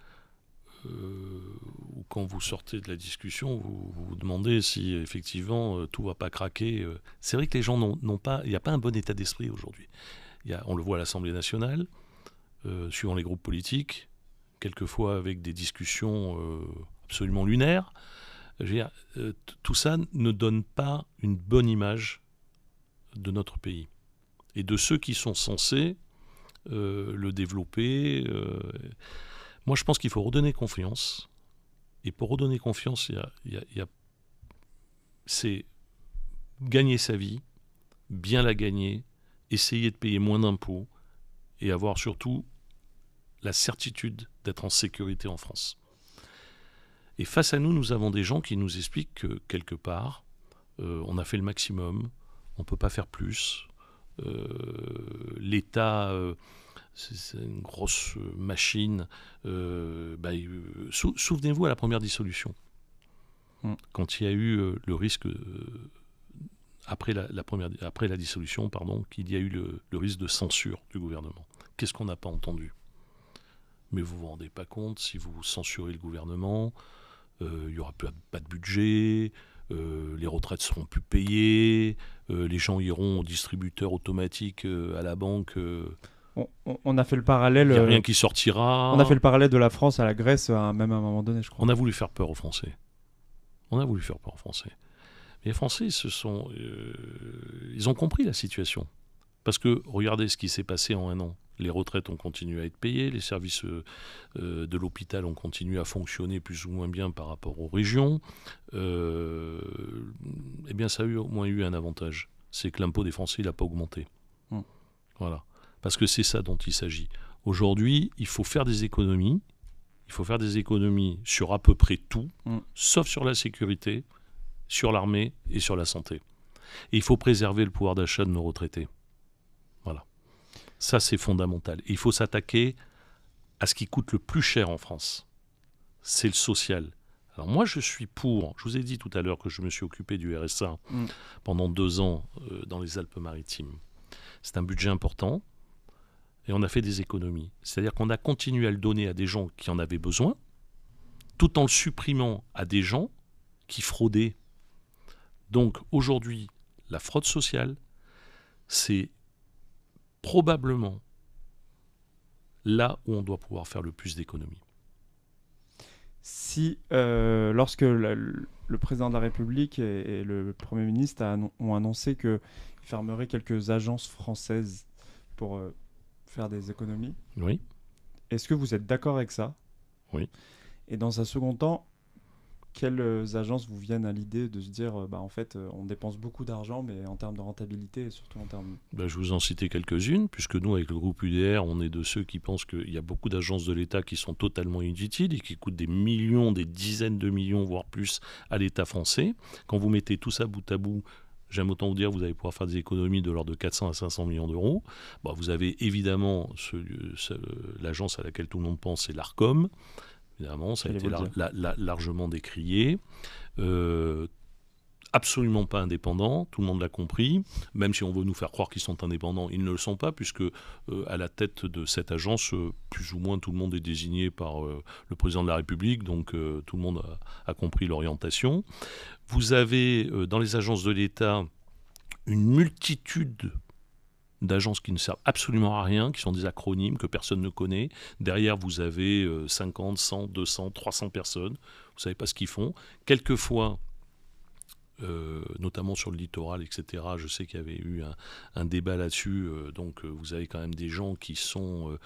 où quand vous sortez de la discussion, vous vous demandez si effectivement tout ne va pas craquer. C'est vrai que les gens n'ont pas... Il n'y a pas un bon état d'esprit aujourd'hui. On le voit à l'Assemblée nationale, suivant les groupes politiques, quelquefois avec des discussions absolument lunaires. Je veux dire, tout ça ne donne pas une bonne image de notre pays et de ceux qui sont censés le développer. Moi, je pense qu'il faut redonner confiance. Et pour redonner confiance, c'est gagner sa vie, bien la gagner, essayer de payer moins d'impôts et avoir surtout la certitude d'être en sécurité en France. Et face à nous, nous avons des gens qui nous expliquent que, quelque part, on a fait le maximum, on ne peut pas faire plus. L'État, c'est une grosse machine. Souvenez-vous à la première dissolution, quand il y a eu le risque, après la dissolution, qu'il y a eu le risque de censure du gouvernement. Qu'est-ce qu'on n'a pas entendu ? Mais vous ne vous rendez pas compte, si vous censurez le gouvernement, il n'y aura pas de budget, les retraites seront plus payées, les gens iront au distributeur automatique à la banque. On a fait le parallèle. Il n'y a rien qui sortira. On a fait le parallèle de la France à la Grèce, même à un moment donné, je crois. On a voulu faire peur aux Français. Mais les Français, ils ont compris la situation. Parce que regardez ce qui s'est passé en un an. Les retraites ont continué à être payées, les services de l'hôpital ont continué à fonctionner plus ou moins bien par rapport aux régions. Eh bien, ça a au moins eu un avantage. C'est que l'impôt des Français, il n'a pas augmenté. Voilà. Parce que c'est ça dont il s'agit. Aujourd'hui, il faut faire des économies. Il faut faire des économies sur à peu près tout, sauf sur la sécurité, sur l'armée et sur la santé. Et il faut préserver le pouvoir d'achat de nos retraités. Voilà. Ça, c'est fondamental. Et il faut s'attaquer à ce qui coûte le plus cher en France. C'est le social. Alors moi, je suis pour... Je vous ai dit tout à l'heure que je me suis occupé du RSA pendant 2 ans dans les Alpes-Maritimes. C'est un budget important. Et on a fait des économies. C'est-à-dire qu'on a continué à le donner à des gens qui en avaient besoin, tout en le supprimant à des gens qui fraudaient. Donc aujourd'hui, la fraude sociale, c'est probablement là où on doit pouvoir faire le plus d'économies. Si, lorsque le président de la République et le Premier ministre ont annoncé qu'ils fermeraient quelques agences françaises pour faire des économies, oui. Est-ce que vous êtes d'accord avec ça? Oui. Et dans un second temps, quelles agences vous viennent à l'idée de se dire, en fait, on dépense beaucoup d'argent, mais en termes de rentabilité et surtout en termes... Je vous en citais quelques-unes, puisque nous, avec le groupe UDR, on est de ceux qui pensent qu'il y a beaucoup d'agences de l'État qui sont totalement inutiles et qui coûtent des millions, des dizaines de millions, voire plus, à l'État français. Quand vous mettez tout ça bout à bout, j'aime autant vous dire, vous allez pouvoir faire des économies de l'ordre de 400 à 500 millions d'euros. Vous avez évidemment l'agence à laquelle tout le monde pense, c'est l'ARCOM. Évidemment, ça a été largement décrié. Absolument pas indépendants, tout le monde l'a compris. Même si on veut nous faire croire qu'ils sont indépendants, ils ne le sont pas, puisque à la tête de cette agence, plus ou moins tout le monde est désigné par le président de la République, donc tout le monde a compris l'orientation. Vous avez dans les agences de l'État une multitude d'agences qui ne servent absolument à rien, qui sont des acronymes que personne ne connaît. Derrière, vous avez 50, 100, 200, 300 personnes. Vous ne savez pas ce qu'ils font. Quelquefois, notamment sur le littoral, etc., je sais qu'il y avait eu un débat là-dessus. Donc, vous avez quand même des gens qui sont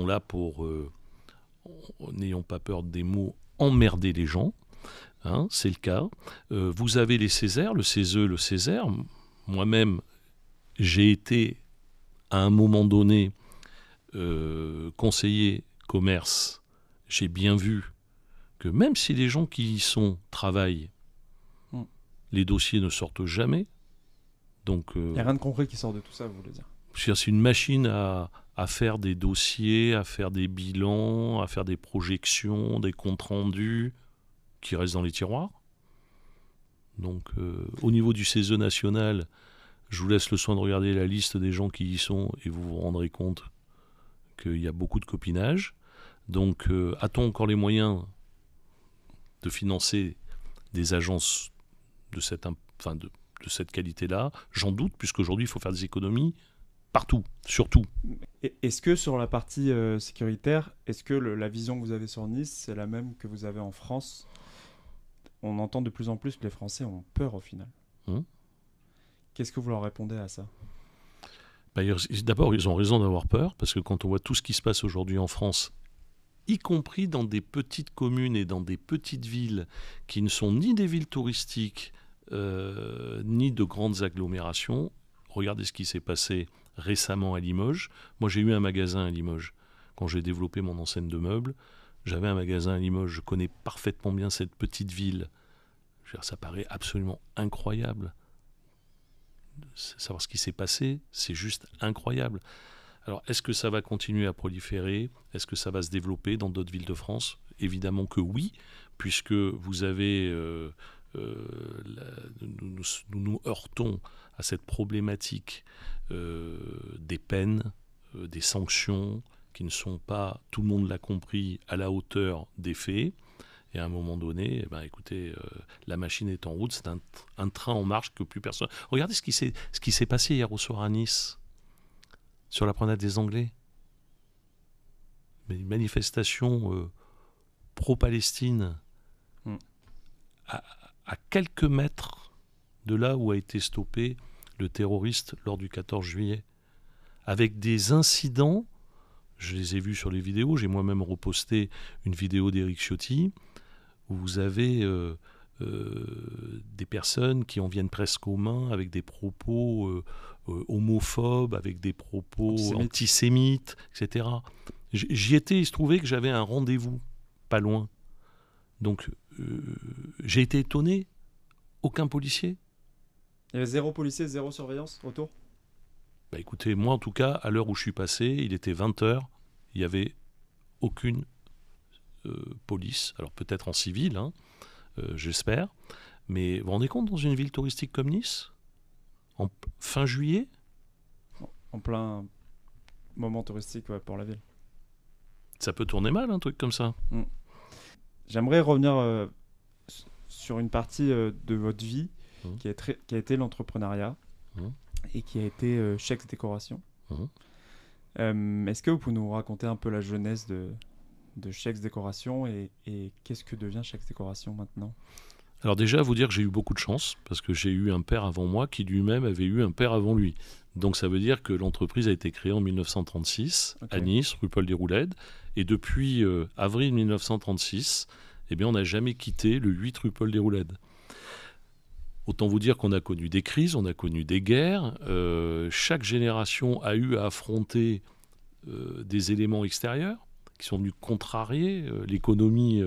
là pour, n'ayons pas peur des mots, emmerder les gens. C'est le cas. Vous avez les Césaires, le CESE, le Césaire. Moi-même, j'ai été à un moment donné conseiller commerce. J'ai bien vu que même si les gens qui y sont travaillent, les dossiers ne sortent jamais. Donc, il n'y a rien de concret qui sort de tout ça, vous voulez dire? C'est une machine à faire des dossiers, à faire des bilans, à faire des projections, des comptes rendus qui restent dans les tiroirs. Donc, au niveau du CESE national, je vous laisse le soin de regarder la liste des gens qui y sont et vous vous rendrez compte qu'il y a beaucoup de copinage. Donc, a-t-on encore les moyens de financer des agences de cette qualité-là? J'en doute, puisqu'aujourd'hui, il faut faire des économies partout, surtout. Est-ce que sur la partie sécuritaire, est-ce que la vision que vous avez sur Nice, c'est la même que vous avez en France? On entend de plus en plus que les Français ont peur au final. Qu'est-ce que vous leur répondez à ça? D'abord, ils ont raison d'avoir peur, parce que quand on voit tout ce qui se passe aujourd'hui en France, y compris dans des petites communes et dans des petites villes qui ne sont ni des villes touristiques, ni de grandes agglomérations, regardez ce qui s'est passé récemment à Limoges. Moi, j'ai eu un magasin à Limoges. Quand j'ai développé mon enseigne de meubles, j'avais un magasin à Limoges. Je connais parfaitement bien cette petite ville. Ça paraît absolument incroyable. Savoir ce qui s'est passé, c'est juste incroyable. Alors, est-ce que ça va continuer à proliférer? Est-ce que ça va se développer dans d'autres villes de France? Évidemment que oui, puisque vous avez... nous heurtons à cette problématique des peines, des sanctions qui ne sont pas, tout le monde l'a compris, à la hauteur des faits. Et à un moment donné, écoutez, la machine est en route, c'est un train en marche que plus personne... Regardez ce qui s'est passé hier au soir à Nice, sur la promenade des Anglais. Une manifestation pro-Palestine à quelques mètres de là où a été stoppé le terroriste lors du 14 juillet. Avec des incidents, je les ai vus sur les vidéos, j'ai moi-même reposté une vidéo d'Éric Ciotti, où vous avez des personnes qui en viennent presque aux mains avec des propos homophobes, avec des propos antisémites, etc. J'y étais, il se trouvait que j'avais un rendez-vous pas loin. Donc j'ai été étonné, aucun policier. Il y avait 0 policier, 0 surveillance autour ? Écoutez, moi en tout cas, à l'heure où je suis passé, il était 20h, il n'y avait aucune police, alors peut-être en civil, hein, j'espère, mais vous vous rendez compte dans une ville touristique comme Nice, en fin juillet ? En plein moment touristique pour la ville. Ça peut tourner mal, un truc comme ça. J'aimerais revenir sur une partie de votre vie qui a été l'entrepreneuriat et qui a été Checks Décoration. Est-ce que vous pouvez nous raconter un peu la jeunesse de Checks Décoration et qu'est-ce que devient Checks Décoration maintenant ? Alors déjà, vous dire que j'ai eu beaucoup de chance, parce que j'ai eu un père avant moi qui lui-même avait eu un père avant lui. Donc ça veut dire que l'entreprise a été créée en 1936 à Nice, rue Paul Déroulède, et depuis avril 1936, on n'a jamais quitté le 8 rue Paul Déroulède. Autant vous dire qu'on a connu des crises, on a connu des guerres, chaque génération a eu à affronter des éléments extérieurs qui sont venus contrarier l'économie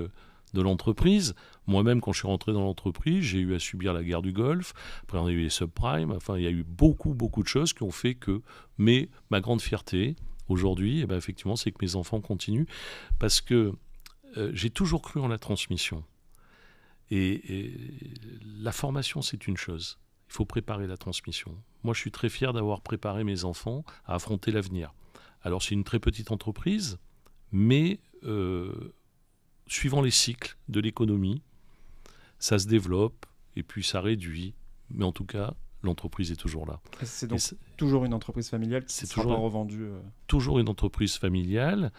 de l'entreprise. Moi-même, quand je suis rentré dans l'entreprise, j'ai eu à subir la guerre du Golfe. Après, on a eu les subprimes. Enfin, il y a eu beaucoup de choses qui ont fait que... Mais ma grande fierté, aujourd'hui, effectivement, c'est que mes enfants continuent. Parce que j'ai toujours cru en la transmission. Et la formation, c'est une chose. Il faut préparer la transmission. Moi, je suis très fier d'avoir préparé mes enfants à affronter l'avenir. Alors, c'est une très petite entreprise, mais... suivant les cycles de l'économie, ça se développe et puis ça réduit. Mais en tout cas, l'entreprise est toujours là. C'est donc toujours une entreprise familiale qui ne sera pas revendue Toujours une entreprise familiale.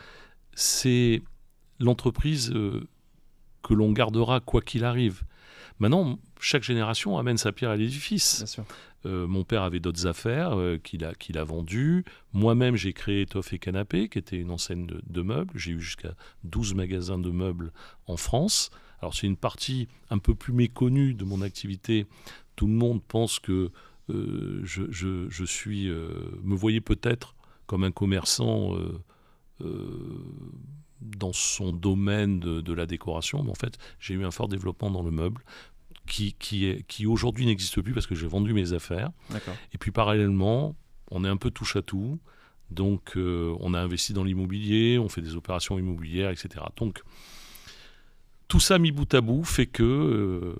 C'est l'entreprise que l'on gardera quoi qu'il arrive. Maintenant, chaque génération amène sa pierre à l'édifice. Bien sûr. Mon père avait d'autres affaires qu'il a vendues. Moi-même, j'ai créé Étoffe et Canapé, qui était une enseigne de meubles. J'ai eu jusqu'à 12 magasins de meubles en France. Alors, c'est une partie un peu plus méconnue de mon activité. Tout le monde pense que je suis... me voyait peut-être comme un commerçant dans son domaine de la décoration. Mais en fait, j'ai eu un fort développement dans le meuble. Qui aujourd'hui n'existe plus parce que j'ai vendu mes affaires. D'accord. Et puis parallèlement, on est un peu touche à tout. Donc on a investi dans l'immobilier, on fait des opérations immobilières, etc. Donc tout ça mis bout à bout fait que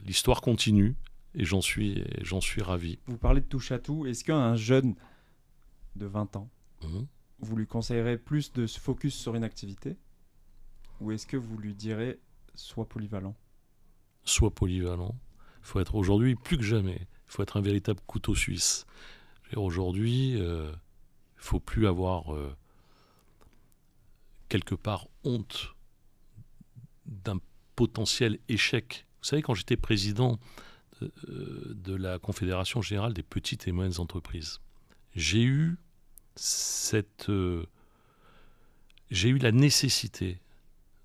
l'histoire continue et j'en suis ravi. Vous parlez de touche à tout. Est-ce qu'un jeune de 20 ans, vous lui conseillerez plus de se focus sur une activité ou est-ce que vous lui direz sois polyvalent ? Soit polyvalent. Il faut être aujourd'hui, plus que jamais, il faut être un véritable couteau suisse. Aujourd'hui, il ne faut plus avoir quelque part honte d'un potentiel échec. Vous savez, quand j'étais président de la Confédération Générale des Petites et Moyennes Entreprises, j'ai eu la nécessité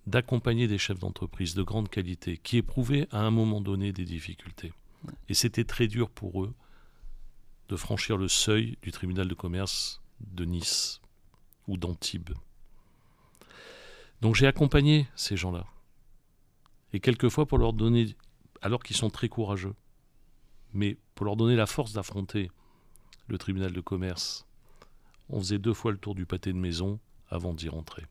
d'accompagner des chefs d'entreprise de grande qualité qui éprouvaient à un moment donné des difficultés. Et c'était très dur pour eux de franchir le seuil du tribunal de commerce de Nice ou d'Antibes. Donc j'ai accompagné ces gens-là. Et quelquefois pour leur donner, alors qu'ils sont très courageux, mais pour leur donner la force d'affronter le tribunal de commerce, on faisait 2 fois le tour du pâté de maison avant d'y rentrer.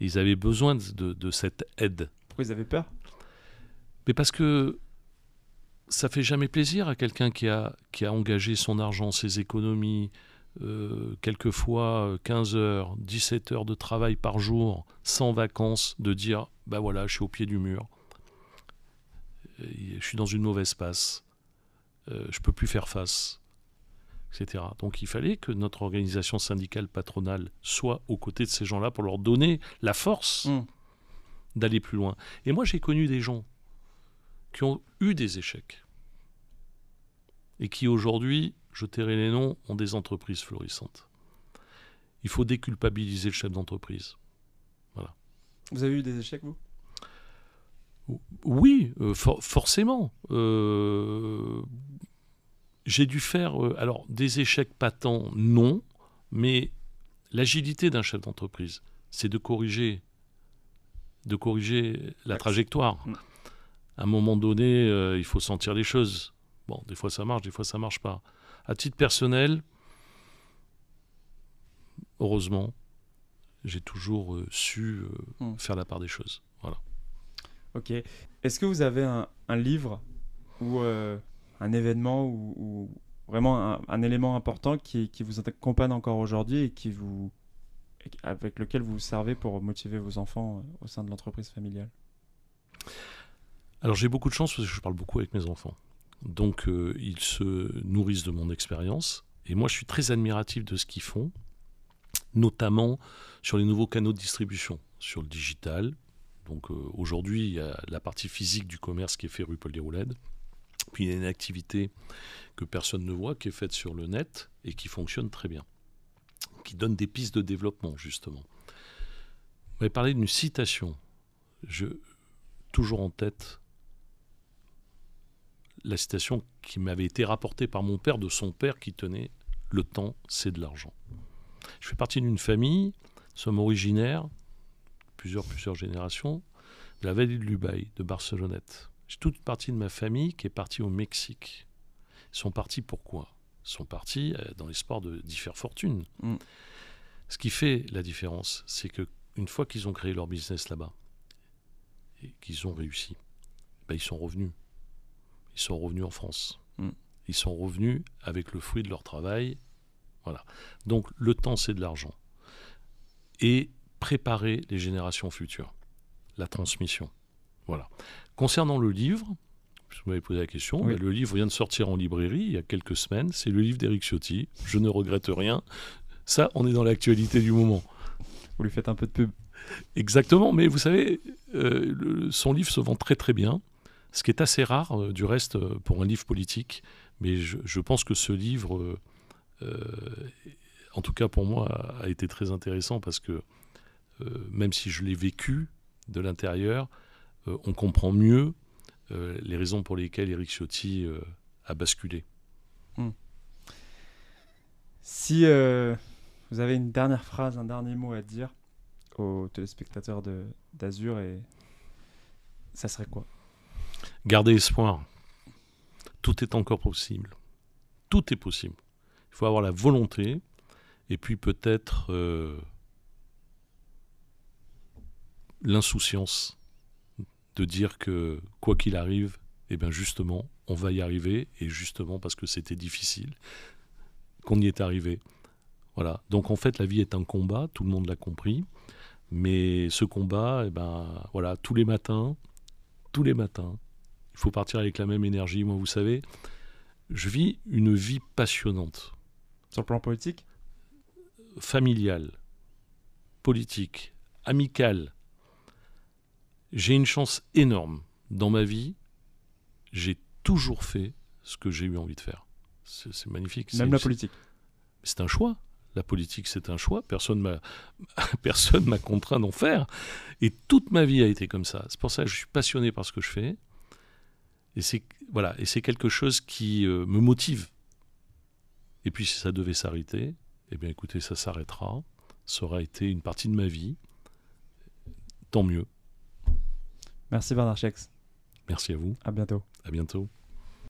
Ils avaient besoin de cette aide. Pourquoi ils avaient peur ? Mais parce que ça fait jamais plaisir à quelqu'un qui a engagé son argent, ses économies, quelquefois 15 heures, 17 heures de travail par jour, sans vacances, de dire bah voilà, je suis au pied du mur, je suis dans une mauvaise passe, je peux plus faire face, etc. Donc il fallait que notre organisation syndicale patronale soit aux côtés de ces gens-là pour leur donner la force d'aller plus loin. Et moi j'ai connu des gens qui ont eu des échecs et qui aujourd'hui, je tairai les noms, ont des entreprises florissantes. Il faut déculpabiliser le chef d'entreprise. Voilà. Vous avez eu des échecs, vous ? Oui, forcément. J'ai dû faire alors des échecs patents, non, mais l'agilité d'un chef d'entreprise, c'est de corriger la trajectoire. À un moment donné, il faut sentir les choses. Bon, des fois ça marche, des fois ça marche pas. À titre personnel, heureusement, j'ai toujours su faire la part des choses. Voilà. Ok. Est-ce que vous avez un livre ou un événement ou vraiment un élément important qui vous accompagne encore aujourd'hui et avec lequel vous vous servez pour motiver vos enfants au sein de l'entreprise familiale ? Alors j'ai beaucoup de chance parce que je parle beaucoup avec mes enfants. Donc ils se nourrissent de mon expérience. Et moi je suis très admiratif de ce qu'ils font, notamment sur les nouveaux canaux de distribution, sur le digital. Donc aujourd'hui il y a la partie physique du commerce qui est fait rue Paul Déroulède. Puis il y a une activité que personne ne voit qui est faite sur le net et qui fonctionne très bien, qui donne des pistes de développement justement. Vous m'avez parlé d'une citation, toujours en tête, la citation qui m'avait été rapportée par mon père de son père qui tenait « Le temps, c'est de l'argent ». Je fais partie d'une famille, nous sommes originaires, plusieurs générations, de la vallée de l'Ubaye, de Barcelonnette. J'ai toute partie de ma famille qui est partie au Mexique. Ils sont partis pourquoi ? Ils sont partis dans l'espoir d'y faire fortune. Ce qui fait la différence, c'est qu'une fois qu'ils ont créé leur business là-bas, et qu'ils ont réussi, ils sont revenus. Ils sont revenus en France. Ils sont revenus avec le fruit de leur travail. Voilà. Donc le temps, c'est de l'argent. Et préparer les générations futures. La transmission. Voilà. Concernant le livre, vous m'avez posé la question, oui. Le livre vient de sortir en librairie il y a quelques semaines. C'est le livre d'Éric Ciotti. Je ne regrette rien. Ça, on est dans l'actualité du moment. Vous lui faites un peu de pub. Exactement, mais vous savez, son livre se vend très très bien. Ce qui est assez rare, du reste, pour un livre politique. Mais je pense que ce livre, en tout cas pour moi, a été très intéressant parce que même si je l'ai vécu de l'intérieur, on comprend mieux les raisons pour lesquelles Éric Ciotti a basculé. Si vous avez une dernière phrase, un dernier mot à dire aux téléspectateurs d'Azur, ça serait quoi ? Gardez espoir. Tout est encore possible. Tout est possible. Il faut avoir la volonté et puis peut-être l'insouciance de dire que quoi qu'il arrive, eh bien justement, on va y arriver et justement parce que c'était difficile qu'on y est arrivé. Voilà. Donc en fait, la vie est un combat, tout le monde l'a compris, mais ce combat, eh ben voilà, tous les matins, il faut partir avec la même énergie. Moi, vous savez, je vis une vie passionnante. Sur le plan politique ? Familiale, politique, amicale. J'ai une chance énorme. Dans ma vie, j'ai toujours fait ce que j'ai eu envie de faire. C'est magnifique. Même la politique ? C'est un choix. La politique, c'est un choix. Personne m'a contraint d'en faire. Et toute ma vie a été comme ça. C'est pour ça que je suis passionné par ce que je fais. Et c'est quelque chose qui me motive. Et puis si ça devait s'arrêter, eh bien écoutez, ça s'arrêtera. Ça aura été une partie de ma vie. Tant mieux. Merci Bernard Schex. Merci à vous. À bientôt. À bientôt.